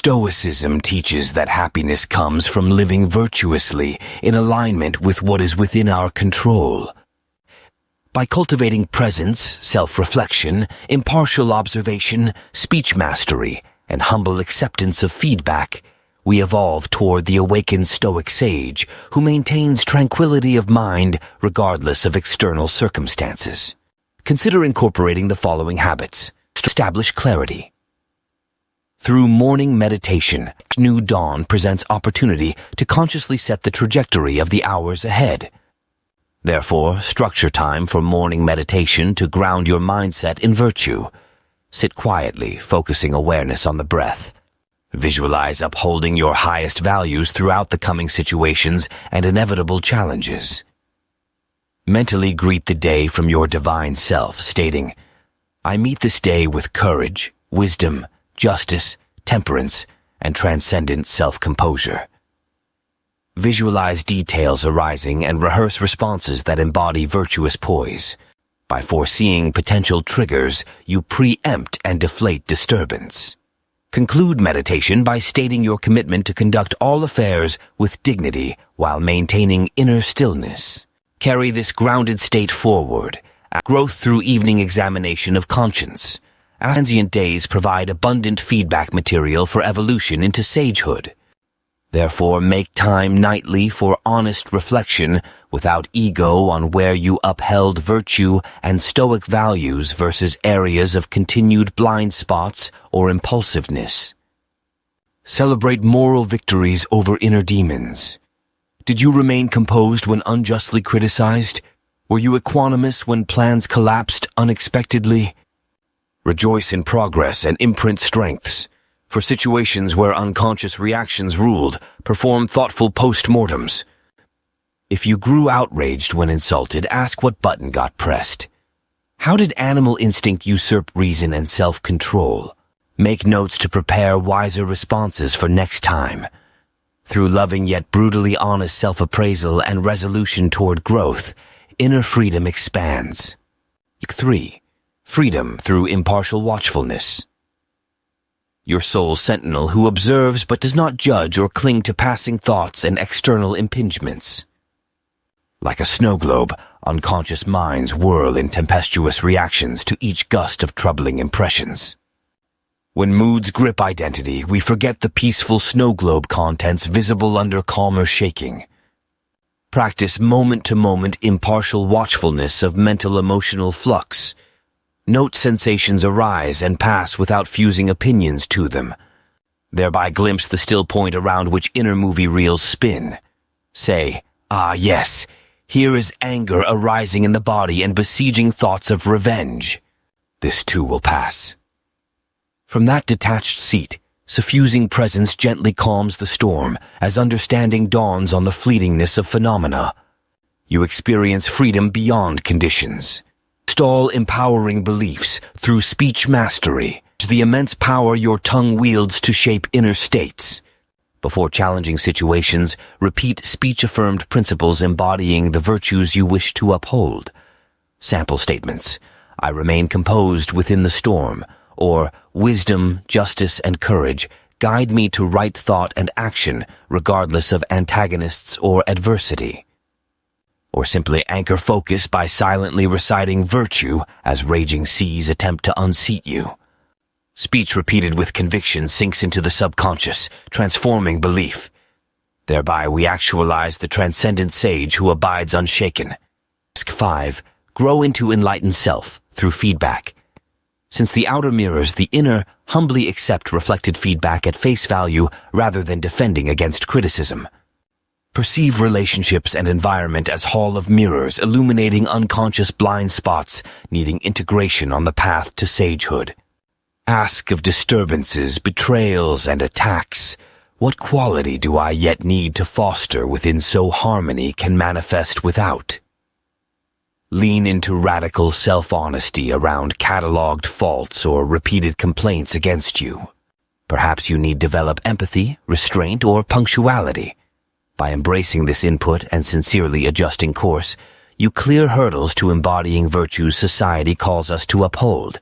Stoicism teaches that happiness comes from living virtuously in alignment with what is within our control. By cultivating presence, self-reflection, impartial observation, speech mastery, and humble acceptance of feedback, we evolve toward the awakened Stoic sage who maintains tranquility of mind regardless of external circumstances. Consider incorporating the following habits. Establish clarity. Through morning meditation, new dawn presents opportunity to consciously set the trajectory of the hours ahead. Therefore, structure time for morning meditation to ground your mindset in virtue. Sit quietly, focusing awareness on the breath. Visualize upholding your highest values throughout the coming situations and inevitable challenges. Mentally greet the day from your divine self, stating, "I meet this day with courage, wisdom, justice, temperance, and transcendent self-composure." Visualize details arising and rehearse responses that embody virtuous poise. By foreseeing potential triggers, you preempt and deflate disturbance. Conclude meditation by stating your commitment to conduct all affairs with dignity while maintaining inner stillness. Carry this grounded state forward. Growth through evening examination of conscience. Transient days provide abundant feedback material for evolution into sagehood. Therefore, make time nightly for honest reflection without ego on where you upheld virtue and Stoic values versus areas of continued blind spots or impulsiveness. Celebrate moral victories over inner demons. Did you remain composed when unjustly criticized? Were you equanimous when plans collapsed unexpectedly? Rejoice in progress and imprint strengths. For situations where unconscious reactions ruled, perform thoughtful post-mortems. If you grew outraged when insulted, ask what button got pressed. How did animal instinct usurp reason and self-control? Make notes to prepare wiser responses for next time. Through loving yet brutally honest self-appraisal and resolution toward growth, inner freedom expands. 3. Freedom through impartial watchfulness. Your soul sentinel who observes but does not judge or cling to passing thoughts and external impingements. Like a snow globe, unconscious minds whirl in tempestuous reactions to each gust of troubling impressions. When moods grip identity, we forget the peaceful snow globe contents visible under calmer shaking. Practice moment-to-moment impartial watchfulness of mental-emotional flux. Note sensations arise and pass without fusing opinions to them. Thereby glimpse the still point around which inner movie reels spin. Say, "Ah, yes, here is anger arising in the body and besieging thoughts of revenge. This too will pass." From that detached seat, suffusing presence gently calms the storm as understanding dawns on the fleetingness of phenomena. You experience freedom beyond conditions. Install empowering beliefs through speech mastery, the immense power your tongue wields to shape inner states. Before challenging situations, repeat speech-affirmed principles embodying the virtues you wish to uphold. Sample statements: "I remain composed within the storm," or "Wisdom, justice, and courage guide me to right thought and action regardless of antagonists or adversity." Or simply anchor focus by silently reciting virtue as raging seas attempt to unseat you. Speech repeated with conviction sinks into the subconscious, transforming belief. Thereby we actualize the transcendent sage who abides unshaken. 5. Grow into enlightened self through feedback. Since the outer mirrors the inner, humbly accept reflected feedback at face value rather than defending against criticism. Perceive relationships and environment as hall of mirrors illuminating unconscious blind spots needing integration on the path to sagehood. Ask of disturbances, betrayals, and attacks, what quality do I yet need to foster within so harmony can manifest without? Lean into radical self-honesty around catalogued faults or repeated complaints against you. Perhaps you need develop empathy, restraint, or punctuality. By embracing this input and sincerely adjusting course, you clear hurdles to embodying virtues society calls us to uphold.